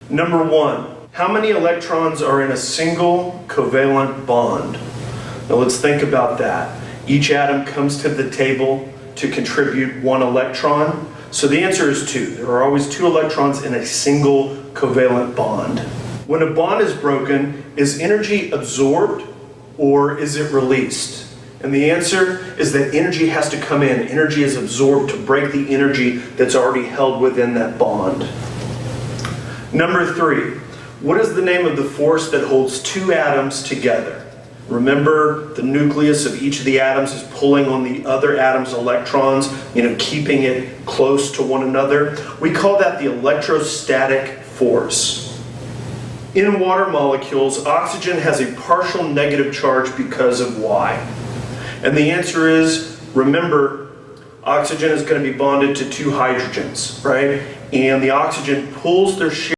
Number 1, how many electrons are in a single covalent bond? Now let's think about that. Each atom comes to the table to contribute 1 electron. So the answer is 2. There are always 2 electrons in a single covalent bond. When a bond is broken, is energy absorbed or is it released? And the answer is that energy has to come in. Energy is absorbed to break the energy that's already held within that bond. Number 3, what is the name of the force that holds 2 atoms together? Remember, the nucleus of each of the atoms is pulling on the other atom's electrons, keeping it close to one another. We call that the electrostatic force. In water molecules, oxygen has a partial negative charge because of why? And the answer is, remember, oxygen is going to be bonded to 2 hydrogens, right? And the oxygen pulls their share